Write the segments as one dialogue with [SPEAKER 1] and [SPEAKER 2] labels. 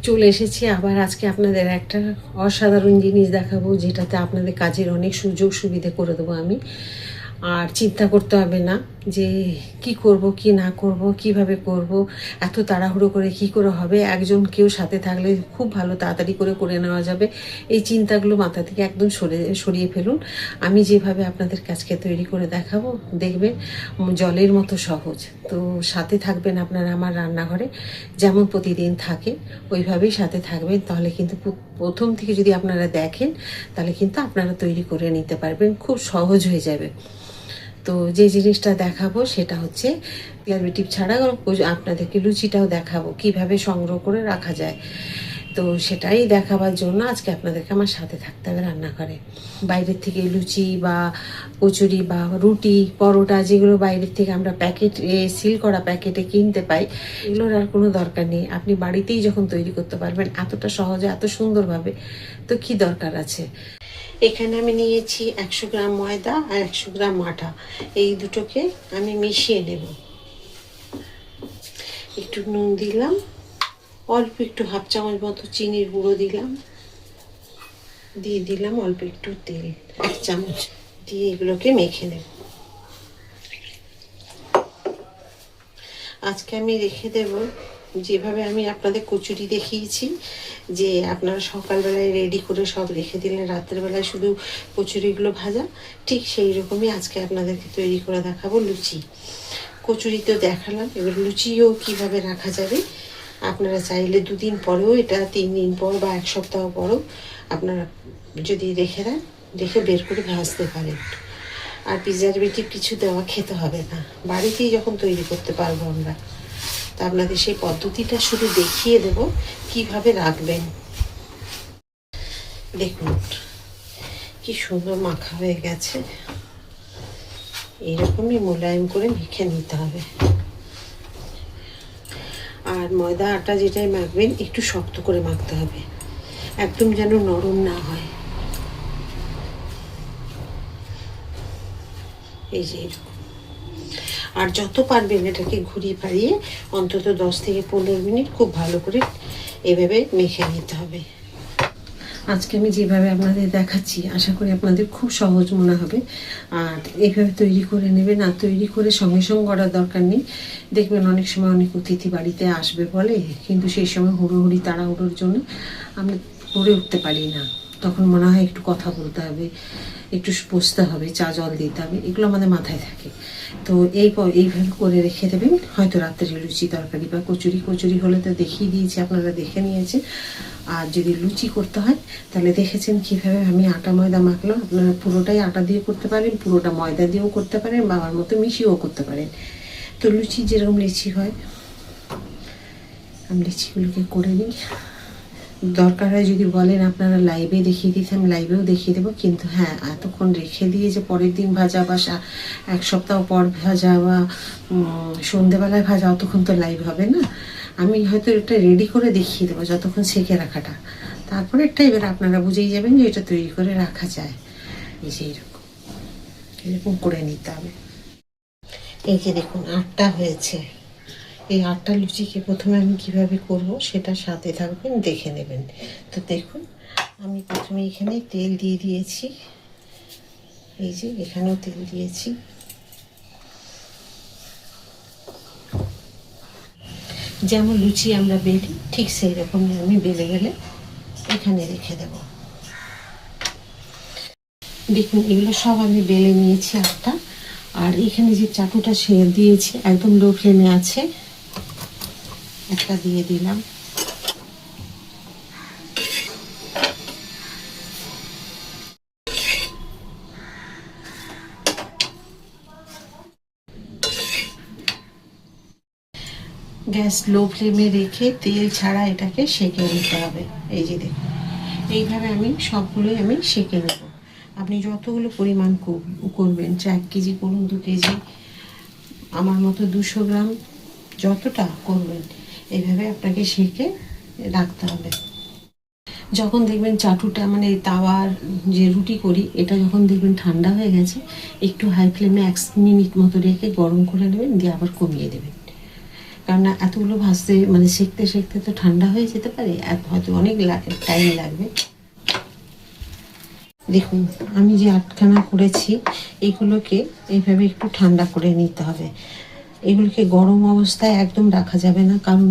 [SPEAKER 1] চলে এসেছি আবার আজকে আপনাদের একটা অসাধারণ জিনিস দেখাবো, যেটাতে আপনাদের কাজের অনেক সুযোগ সুবিধে করে দেবো আমি। আর চিন্তা করতে হবে না যে কি করব কি না করব, কিভাবে করব, এত তাড়াহুড়ো করে কি করে হবে। একজন কেউ সাথে থাকলে খুব ভালো, তাড়াতাড়ি করে নেওয়া যাবে। এই চিন্তাগুলো মাথা থেকে একদম সরিয়ে ফেলুন। আমি যেভাবে আপনাদের কাজকে তৈরি করে দেখাবো, দেখবেন জলের মতো সহজ। তো সাথে থাকবেন আপনারা আমার রান্নাঘরে, যেমন প্রতিদিন থাকে ওইভাবেই সাথে থাকবেন। তাহলে কিন্তু প্রথম থেকে যদি আপনারা দেখেন, তাহলে কিন্তু আপনারা তৈরি করে নিতে পারবেন, খুব সহজ হয়ে যাবে। তো যে জিনিসটা দেখাবো সেটা হচ্ছে প্রিজারভেটিভ ছাড়া আপনাদেরকে লুচিটাও দেখাবো কিভাবে সংগ্রহ করে রাখা যায়। তো সেটাই দেখাবার জন্য আজকে আপনাদেরকে আমার সাথে থাকতে হবে রান্নাঘরে। বাইরের থেকে লুচি বা কচুরি বা রুটি পরোটা, যেগুলো বাইরের থেকে আমরা সিল করা প্যাকেটে কিনতে পাই, এগুলোর আর কোনো দরকার নেই। আপনি বাড়িতেই যখন তৈরি করতে পারবেন এতটা সহজে, এত সুন্দরভাবে, তো কি দরকার আছে। এখানে আমি নিয়েছি 100 গ্রাম ময়দা আর 100 গ্রাম আটা। এই দুটোকে আমি মিশিয়ে নেব। একটু নুন দিলাম, অল্প একটু হাফ চামচ মতো চিনির গুঁড়ো দিলাম, দিয়ে দিলাম অল্প একটু তেল 1 চামচ, দিয়ে এগুলোকে মেখে নেব। আজকে আমি রেখে দেব, যেভাবে আমি আপনাদের কচুরি দেখিয়েছি, যে আপনারা সকালবেলায় রেডি করে সব রেখে দিলেন, রাতের বেলায় শুধু কচুরিগুলো ভাজা, ঠিক সেই রকমই আজকে আপনাদেরকে তৈরি করে দেখাবো লুচি। কচুরি তো দেখালাম, এবার লুচিও কিভাবে রাখা যাবে। আপনারা চাইলে 2 দিন পরেও, এটা 3 দিন পর বা 1 সপ্তাহ পরও আপনারা যদি রেখে দেন, রেখে বের করে ভাজতে পারেন। আর প্রিজারভেটিভ কিছু দেওয়া খেতে হবে না, বাড়িতেই যখন তৈরি করতে পারবো আমরা। তা আপনাদের সেই পদ্ধতিটা শুধু দেখিয়ে দেব কিভাবে রাখবেন। দেখুন কি সুন্দর মাখা হয়ে গেছে। এইরকমই মোলায়েম করে মেখে নিতে হবে। আর ময়দা আটা যেটাই মাখবেন একটু শক্ত করে মাখতে হবে, একদম যেন নরম না হয়। এই যে এরকম। আর যত পারবেন এটাকে ঘুরিয়ে পাড়িয়ে অন্তত 10 থেকে 15 মিনিট খুব ভালো করে এভাবে মেখে নিতে হবে। আজকে আমি যেভাবে আপনাদের দেখাচ্ছি, আশা করি আপনাদের খুব সহজ মনে হবে। আর এইভাবে তৈরি করে নেবেন, আর তৈরি করে সঙ্গে সঙ্গে করার দরকার নেই। দেখবেন অনেক সময় অনেক অতিথি বাড়িতে আসবে বলে, কিন্তু সেই সময় হুড়োহুড়ি তাড়াহুড়োর জন্য আমরা করে উঠতে পারি না। তখন মনে হয় একটু কথা বলতে হবে, একটু বসতে হবে, চা জল দিতে হবে, এগুলো আমাদের মাথায় থাকে। তো এইভাবে করে রেখে দেবেন। হয়তো রাত্রে লুচি তরকারি বা কচুরি হলে তো দেখিয়ে দিয়েছি, আপনারা দেখে নিয়েছেন। আর যদি লুচি করতে হয় তাহলে দেখেছেন কীভাবে আমি আটা ময়দা মাখলাম। আপনারা পুরোটাই আটা দিয়ে করতে পারেন, পুরোটা ময়দা দিয়েও করতে পারেন, বা আমার মতো মিশিয়েও করতে পারেন। তো লুচি যেরকম লিচি হয়, আমি লিচিগুলোকে করে নিই। দরকার হয় যদি বলেন আপনারা লাইভে দেখিয়ে দিতে, আমি লাইভেও দেখিয়ে দেবো। কিন্তু হ্যাঁ, এতক্ষণ রেখে দিয়ে যে পরের দিন ভাজা বা 1 সপ্তাহ পর ভাজা বা সন্ধেবেলায় ভাজা, অতক্ষণ তো লাইভ হবে না। আমি হয়তো এটা রেডি করে দেখিয়ে দেবো যতক্ষণ সেঁকে রাখাটা। তারপরে একটা এবার আপনারা বুঝেই যাবেন যে এটা তৈরি করে রাখা যায়। এই যে এরকম করে নিতে হবে। এই যে দেখুন 8টা হয়েছে। এই 8টা লুচিকে প্রথমে আমি কিভাবে করব সেটা সাথে থাকবেন, দেখে নেবেন। তো দেখুন, আমি প্রথমে এখানে তেল দিয়ে দিয়েছি। এই যে এখানেও তেল দিয়েছি। যেমন লুচি আমরা বেলি, ঠিক সেই রকমই আমি বেলে এখানে রেখে দেব। দেখুন এগুলো সব আমি বেলে নিয়েছি 8টা। আর এখানে যে চাটুটা দিয়েছি একদম লো ফ্লেমে আছে, একটা দিয়ে দিলাম। গ্যাস লো ফ্লেমে রেখে তেল ছাড়া এটাকে সেঁকে নিতে হবে। এই যে দেখুন, এইভাবে আমি সবগুলোই আমি সেঁকে নেব। আপনি যতগুলো পরিমাণ করবেন, 1 কেজি করুন, 2 কেজি, আমার মতো 200 গ্রাম, যতটা করবেন এইভাবে আপনাকে সেঁকে রাখতে হবে। যখন দেখবেন চাটুটা, মানে তাওয়ার যে রুটি করি, এটা যখন দেখবেন ঠান্ডা হয়ে গেছে, একটু হাই ফ্লেমে 1 মিনিট মতো রেখে গরম করে নেবেন, দিয়ে আবার কমিয়ে দেবেন। কেননা এতগুলো ভাজতে মানে সেঁকতে সেঁকতে তো ঠান্ডা হয়ে যেতে পারে, হয়তো অনেক টাইম লাগবে। দেখুন আমি যে 8খানা করেছি এগুলোকে এইভাবে একটু ঠান্ডা করে নিতে হবে। এগুলোকে গরম অবস্থায় একদম রাখা যাবে না, কারণ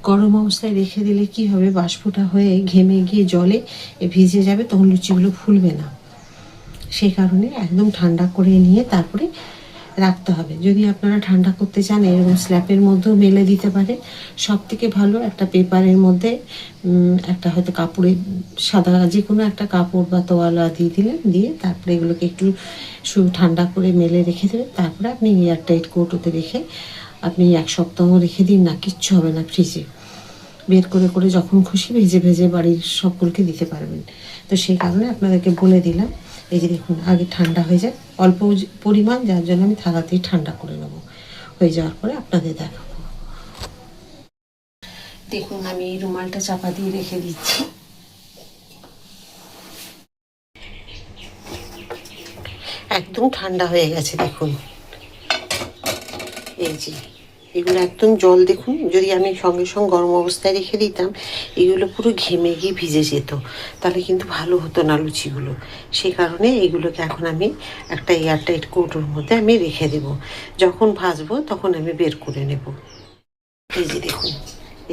[SPEAKER 1] গরম অবস্থায় রেখে দিলে কি হবে, বাষ্পটা হয়ে ঘেমে গিয়ে জলে ভিজে যাবে, তখন লুচিগুলো ফুলবে না। সেই কারণে একদম ঠান্ডা করে নিয়ে তারপরে রাখতে হবে। যদি আপনারা ঠান্ডা করতে চান এরকম স্ল্যাপের মধ্যেও মেলে দিতে পারে। সব থেকে ভালো একটা পেপারের মধ্যে একটা হয়তো কাপড়ে সাদা যে কোনো একটা কাপড় বা তোয়ালা দিয়ে দিলেন, দিয়ে তারপরে এগুলোকে একটু ঠান্ডা করে মেলে রেখে দেবেন। তারপরে আপনি এয়ারটাইট কৌটোতে রেখে আপনি 1 সপ্তাহ রেখে দিন না, কিচ্ছু হবে না। ফ্রিজে বের করে করে যখন খুশি ভেজে ভেজে বাড়ির সকলকে দিতে পারবেন। তো সেই কারণে আপনাদেরকে বলে দিলাম। এই যে দেখুন আগে ঠান্ডা হয়ে যায় অল্প পরিমাণ, যার জন্য আমি থালাতেই ঠান্ডা করে নেব। হয়ে যাওয়ার পরে আপনাদের দেখাবো। দেখুন আমি এই রুমালটা চাপা দিয়ে রেখে দিচ্ছি। একদম ঠান্ডা হয়ে গেছে দেখুন। এই যে এগুলো একদম জল, দেখুন যদি আমি সঙ্গে সঙ্গে গরম অবস্থায় রেখে দিতাম এগুলো পুরো ঘেমে গিয়ে ভিজে যেত, তাহলে কিন্তু ভালো হতো না লুচিগুলো। সেই কারণে এগুলোকে এখন আমি একটা এয়ারটাইট কৌটোর মধ্যে আমি রেখে দেব। যখন ভাজবো তখন আমি বের করে নেব। এই যে দেখুন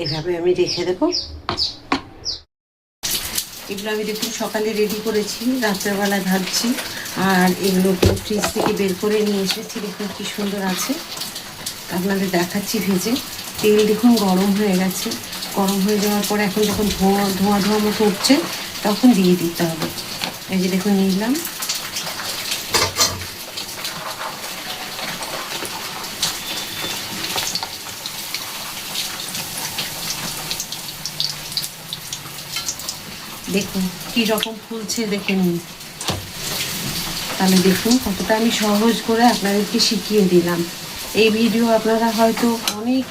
[SPEAKER 1] এইভাবে আমি রেখে দেব। এগুলো আমি দেখুন সকালে রেডি করেছি, রাত্রেবেলায় ভাজছি। আর এগুলোকে ফ্রিজ থেকে বের করে নিয়ে এসেছি, দেখুন কি সুন্দর আছে। আপনাদের দেখাচ্ছি ভেজে। তেল দেখুন গরম হয়ে গেছে। গরম হয়ে যাওয়ার পরে এখন যখন ধোঁয়া ধোঁয়া ধোঁয়া মতো উঠছে তখন দিয়ে দিতে হবে। এই যে দেখুন নিলাম। দেখুন কি রকম ফুলছে দেখে নিন। তাহলে দেখুন কতটা আমি সহজ করে আপনাদেরকে শিখিয়ে দিলাম। এই ভিডিও আপনারা হয়তো অনেক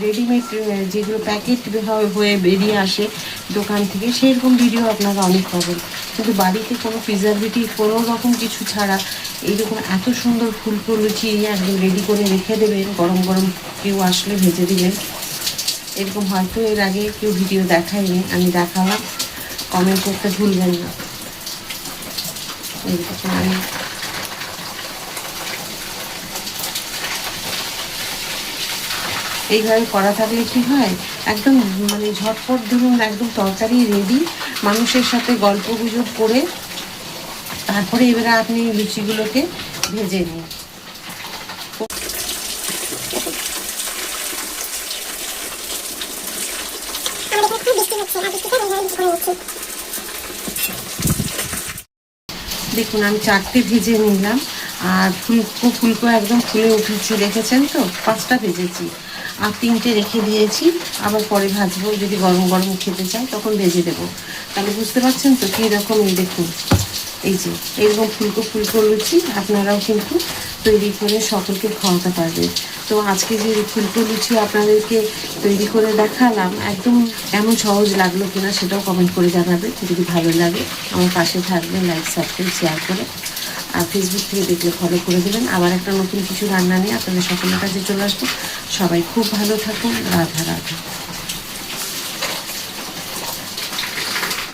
[SPEAKER 1] রেডিমেড যেগুলো প্যাকেট হয়ে বেরিয়ে আসে দোকান থেকে, সেরকম ভিডিও আপনারা অনেক পাবেন। কিন্তু বাড়িতে কোনো প্রিজারভেটিভ কোনো রকম কিছু ছাড়া এইরকম এত সুন্দর ফুলকো লুচি একদম রেডি করে রেখে দেবেন, গরম গরম কেউ আসলে ভেজে দিলেন। এরকম হয়তো এর আগে কেউ ভিডিও দেখায়নি, আমি দেখালাম। কমেন্ট করতে ভুলবেন না। এইরকম আমি এইভাবে করা থাকলে কি হয়, একদম মানে ঝটপট ধরুন একদম তরকারি রেডি, মানুষের সাথে গল্প গুজব করে তারপরে এবারে আপনি লুচিগুলোকে ভেজে নিন। দেখুন আমি 4টে ভেজে নিলাম। আর ফুলকো ফুলকো একদম ফুলে উঠেছে, দেখেছেন তো। 5টা ভেজেছি আর 3টে রেখে দিয়েছি, আবার পরে ভাজবো। যদি গরম গরম খেতে চাই তখন ভেজে দেবো। তাহলে বুঝতে পারছেন তো কীরকম। এই দেখুন এই যে এরকম ফুলকো ফুলকো লুচি আপনারাও কিন্তু তৈরি করে সকলকে খাওয়াতে পারবেন। তো আজকে যে ফুলকো লুচি আপনাদেরকে তৈরি করে দেখালাম, একদম এমন সহজ লাগলো কিনা সেটাও কমেন্ট করে জানাবেন। যদি ভালো লাগে আমার পাশে থাকবেন, লাইক সাবস্ক্রাইব শেয়ার করে। আর ফেসবুক থেকে দেখলে ফলো করে দেবেন। আবার একটা নতুন কিছু রান্না নিয়ে আপনাদের সকলের কাছে চলে আসবো। সবাই খুব ভালো থাকুন। রাধা রাধা।